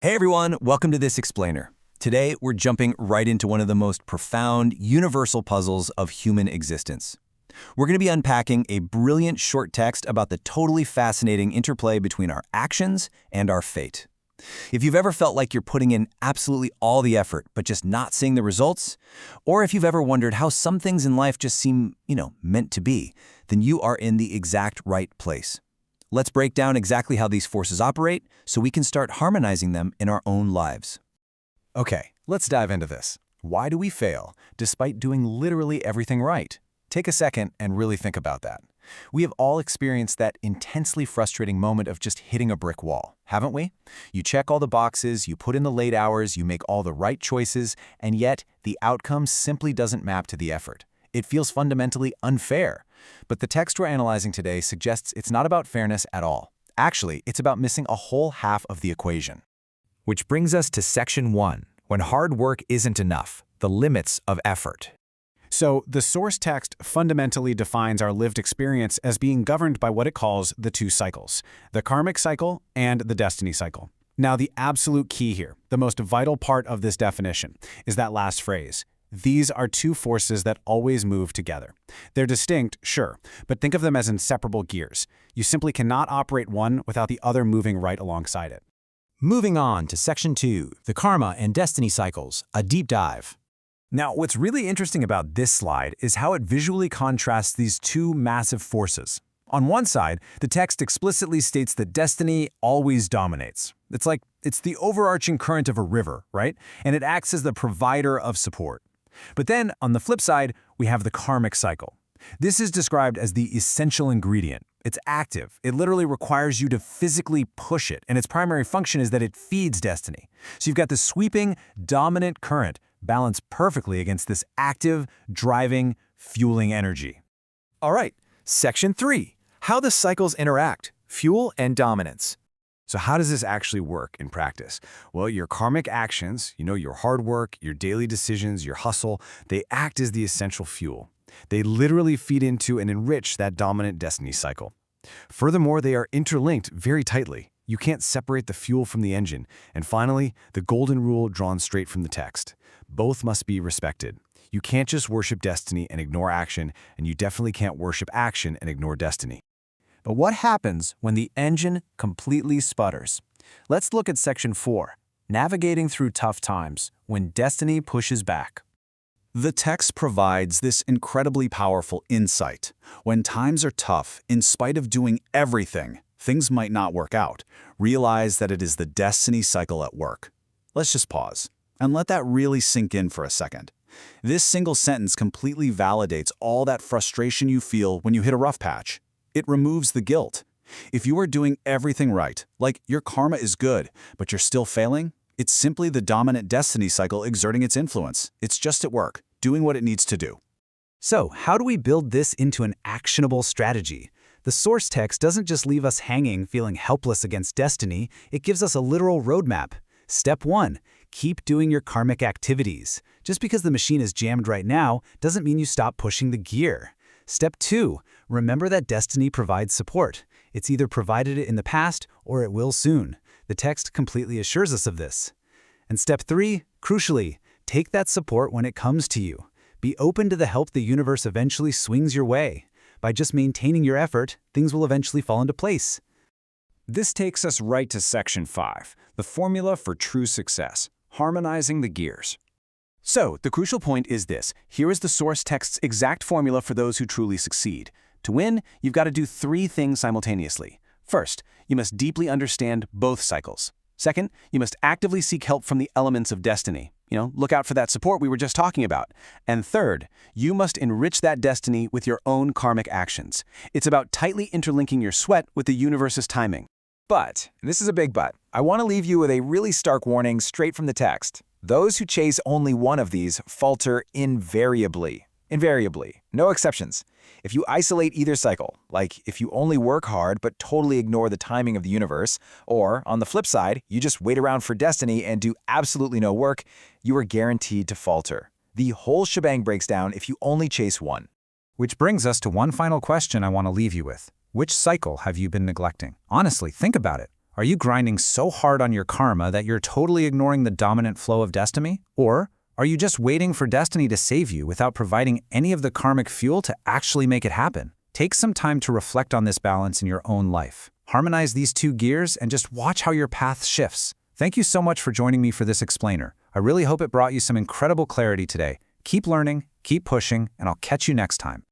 Hey everyone, welcome to This Explainer. Today, we're jumping right into one of the most profound, universal puzzles of human existence. We're going to be unpacking a brilliant short text about the totally fascinating interplay between our actions and our fate. If you've ever felt like you're putting in absolutely all the effort, but just not seeing the results, or if you've ever wondered how some things in life just seem, meant to be, then you are in the exact right place. Let's break down exactly how these forces operate so we can start harmonizing them in our own lives. Okay, let's dive into this. Why do we fail despite doing literally everything right? Take a second and really think about that. We have all experienced that intensely frustrating moment of just hitting a brick wall, haven't we? You check all the boxes, you put in the late hours, you make all the right choices, and yet the outcome simply doesn't map to the effort. It feels fundamentally unfair. But the text we're analyzing today suggests it's not about fairness at all. Actually, it's about missing a whole half of the equation. Which brings us to Section 1, when hard work isn't enough, the limits of effort. So, the source text fundamentally defines our lived experience as being governed by what it calls the two cycles, the karmic cycle and the destiny cycle. Now, the absolute key here, the most vital part of this definition, is that last phrase. These are two forces that always move together. They're distinct, sure, but think of them as inseparable gears. You simply cannot operate one without the other moving right alongside it. Moving on to Section 2, the karma and destiny cycles, a deep dive. Now, what's really interesting about this slide is how it visually contrasts these two massive forces. On one side, the text explicitly states that destiny always dominates. It's the overarching current of a river, right? And it acts as the provider of support. But then, on the flip side, we have the karmic cycle. This is described as the essential ingredient. It's active. It literally requires you to physically push it, and its primary function is that it feeds destiny. So you've got this sweeping, dominant current balanced perfectly against this active, driving, fueling energy. All right, Section 3, how the cycles interact, fuel and dominance. So how does this actually work in practice? Well, your karmic actions, your hard work, your daily decisions, your hustle, they act as the essential fuel. They literally feed into and enrich that dominant destiny cycle. Furthermore, they are interlinked very tightly. You can't separate the fuel from the engine. And finally, the golden rule drawn straight from the text. Both must be respected. You can't just worship destiny and ignore action, and you definitely can't worship action and ignore destiny. But what happens when the engine completely sputters? Let's look at Section 4, navigating through tough times, when destiny pushes back. The text provides this incredibly powerful insight. When times are tough, in spite of doing everything, things might not work out. Realize that it is the destiny cycle at work. Let's just pause and let that really sink in for a second. This single sentence completely validates all that frustration you feel when you hit a rough patch. It removes the guilt. If you are doing everything right, like your karma is good, but you're still failing, it's simply the dominant destiny cycle exerting its influence. It's just at work, doing what it needs to do. So, how do we build this into an actionable strategy? The source text doesn't just leave us hanging, feeling helpless against destiny, it gives us a literal roadmap. Step 1. Keep doing your karmic activities. Just because the machine is jammed right now doesn't mean you stop pushing the gear. Step 2. Remember that destiny provides support. It's either provided it in the past or it will soon. The text completely assures us of this. And Step 3, crucially, take that support when it comes to you. Be open to the help the universe eventually swings your way. By just maintaining your effort, things will eventually fall into place. This takes us right to Section 5, the formula for true success, harmonizing the gears. So, the crucial point is this. Here is the source text's exact formula for those who truly succeed. To win, you've got to do 3 things simultaneously. First, you must deeply understand both cycles. Second, you must actively seek help from the elements of destiny. Look out for that support we were just talking about. And third, you must enrich that destiny with your own karmic actions. It's about tightly interlinking your sweat with the universe's timing. But, and this is a big but, I want to leave you with a really stark warning straight from the text. Those who chase only one of these falter invariably. Invariably. No exceptions. If you isolate either cycle, like if you only work hard but totally ignore the timing of the universe, or, on the flip side, you just wait around for destiny and do absolutely no work, you are guaranteed to falter. The whole shebang breaks down if you only chase one. Which brings us to one final question I want to leave you with. Which cycle have you been neglecting? Honestly, think about it. Are you grinding so hard on your karma that you're totally ignoring the dominant flow of destiny? Or are you just waiting for destiny to save you without providing any of the karmic fuel to actually make it happen? Take some time to reflect on this balance in your own life. Harmonize these two gears and just watch how your path shifts. Thank you so much for joining me for this explainer. I really hope it brought you some incredible clarity today. Keep learning, keep pushing, and I'll catch you next time.